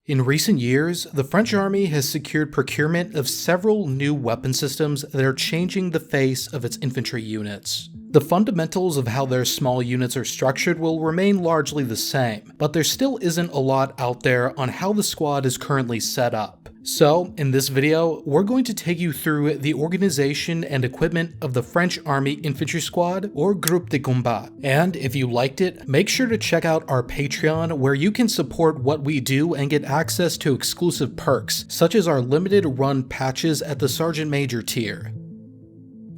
In recent years, the French army has secured procurement of several new weapon systems that are changing the face of its infantry units. The fundamentals of how their small units are structured will remain largely the same, but there still isn't a lot out there on how the squad is currently set up. So, in this video, we're going to take you through the organization and equipment of the French Army Infantry Squad, or Groupe de Combat. And if you liked it, make sure to check out our Patreon, where you can support what we do and get access to exclusive perks, such as our limited run patches at the Sergeant Major tier.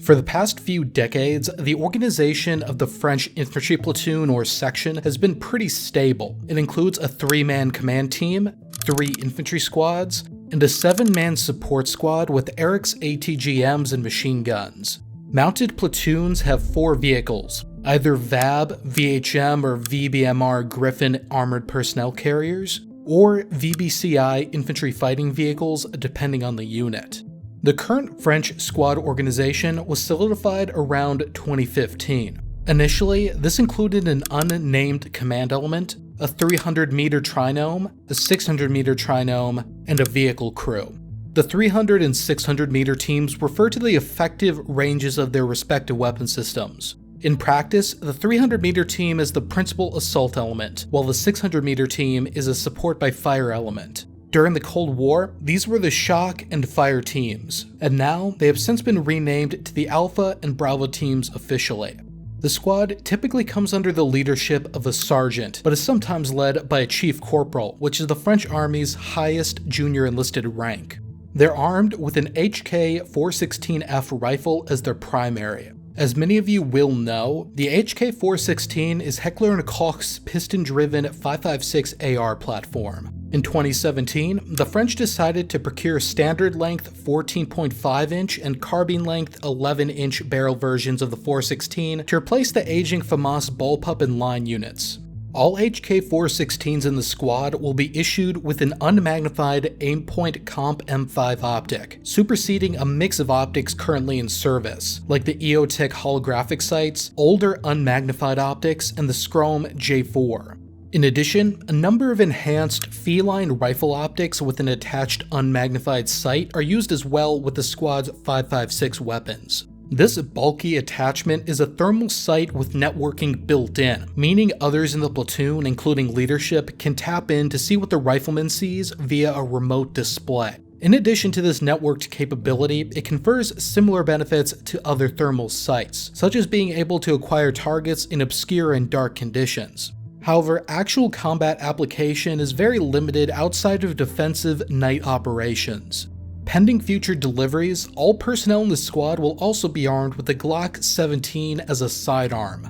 For the past few decades, the organization of the French infantry platoon or section has been pretty stable. It includes a 3-man command team, 3 infantry squads, and a 7-man support squad with Eric's ATGMs and machine guns. Mounted platoons have 4 vehicles, either VAB, VHM, or VBMR Griffin armored personnel carriers, or VBCI infantry fighting vehicles depending on the unit. The current French squad organization was solidified around 2015. Initially, this included an unnamed command element, a 300-meter trinome, a 600-meter trinome, and a vehicle crew. The 300 and 600-meter teams refer to the effective ranges of their respective weapon systems. In practice, the 300-meter team is the principal assault element, while the 600-meter team is a support by fire element. During the Cold War, these were the shock and fire teams, and now they have since been renamed to the Alpha and Bravo teams officially. The squad typically comes under the leadership of a sergeant, but is sometimes led by a chief corporal, which is the French Army's highest junior enlisted rank. They're armed with an HK-416F rifle as their primary. As many of you will know, the HK-416 is Heckler & Koch's piston-driven 5.56 AR platform. In 2017, the French decided to procure standard-length 14.5-inch and carbine-length 11-inch barrel versions of the 416 to replace the aging FAMAS bullpup and line units. All HK-416s in the squad will be issued with an unmagnified Aimpoint Comp M5 optic, superseding a mix of optics currently in service, like the EOTech holographic sights, older unmagnified optics, and the Schrome J4. In addition, a number of enhanced feline rifle optics with an attached unmagnified sight are used as well with the squad's 5.56 weapons. This bulky attachment is a thermal sight with networking built in, meaning others in the platoon, including leadership, can tap in to see what the rifleman sees via a remote display. In addition to this networked capability, it confers similar benefits to other thermal sights, such as being able to acquire targets in obscure and dark conditions. However, actual combat application is very limited outside of defensive night operations. Pending future deliveries, all personnel in the squad will also be armed with the Glock 17 as a sidearm.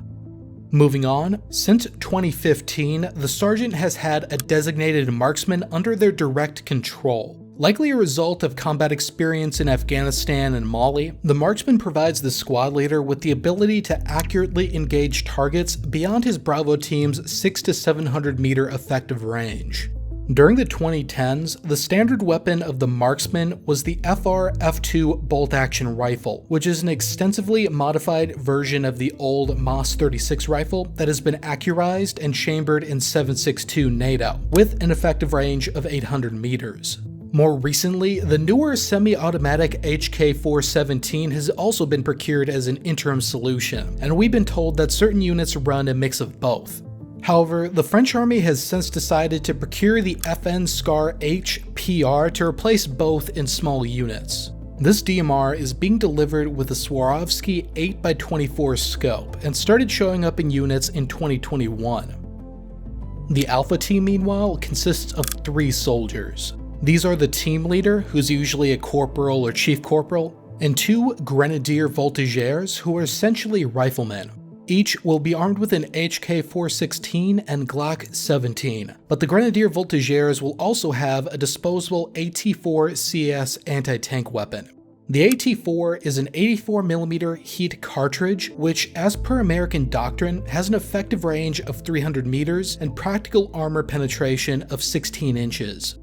Moving on, since 2015, the sergeant has had a designated marksman under their direct control. Likely a result of combat experience in Afghanistan and Mali, the marksman provides the squad leader with the ability to accurately engage targets beyond his Bravo team's 600 to 700 meter effective range. During the 2010s, the standard weapon of the marksman was the FR-F2 bolt-action rifle, which is an extensively modified version of the old MAS-36 rifle that has been accurized and chambered in 7.62 NATO, with an effective range of 800 meters. More recently, the newer semi-automatic HK-417 has also been procured as an interim solution, and we've been told that certain units run a mix of both. However, the French Army has since decided to procure the FN SCAR HPR to replace both in small units. This DMR is being delivered with a Swarovski 8x24 scope and started showing up in units in 2021. The Alpha team, meanwhile, consists of 3 soldiers. These are the team leader, who's usually a corporal or chief corporal, and 2 grenadier voltigeurs, who are essentially riflemen. Each will be armed with an HK-416 and Glock 17, but the grenadier voltigeurs will also have a disposable AT-4 CS anti-tank weapon. The AT-4 is an 84mm heat cartridge, which, as per American doctrine, has an effective range of 300 meters and practical armor penetration of 16 inches.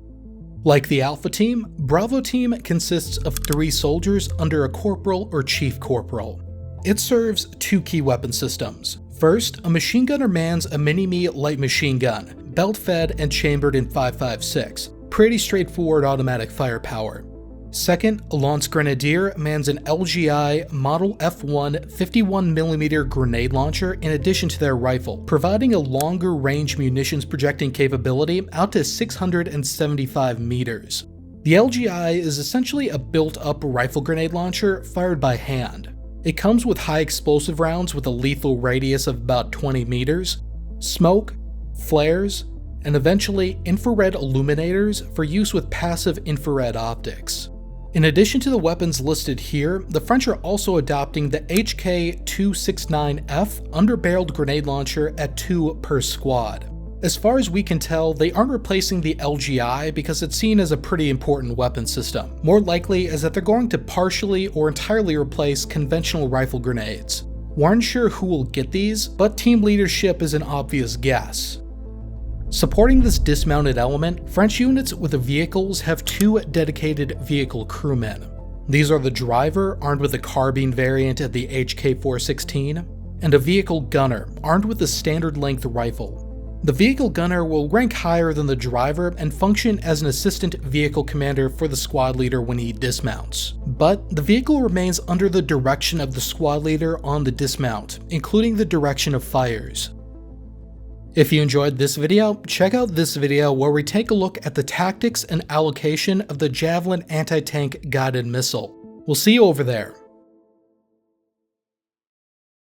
Like the Alpha team, Bravo team consists of 3 soldiers under a corporal or chief corporal. It serves 2 key weapon systems. First, a machine gunner mans a Mini-Me light machine gun, belt-fed and chambered in 5.56. pretty straightforward automatic firepower. Second, a Lance Grenadier mans an LGI Model F1 51mm grenade launcher in addition to their rifle, providing a longer range munitions projecting capability out to 675 meters. The LGI is essentially a built-up rifle grenade launcher fired by hand. It comes with high explosive rounds with a lethal radius of about 20 meters, smoke, flares, and eventually infrared illuminators for use with passive infrared optics. In addition to the weapons listed here, the French are also adopting the HK-269F underbarreled grenade launcher at 2 per squad. As far as we can tell, they aren't replacing the LGI because it's seen as a pretty important weapon system. More likely is that they're going to partially or entirely replace conventional rifle grenades. We aren't sure who will get these, but team leadership is an obvious guess. Supporting this dismounted element, French units with the vehicles have 2 dedicated vehicle crewmen. These are the driver, armed with a carbine variant of the HK-416, and a vehicle gunner, armed with a standard length rifle. The vehicle gunner will rank higher than the driver and function as an assistant vehicle commander for the squad leader when he dismounts. But the vehicle remains under the direction of the squad leader on the dismount, including the direction of fires. If you enjoyed this video, check out this video where we take a look at the tactics and allocation of the Javelin anti-tank guided missile. We'll see you over there.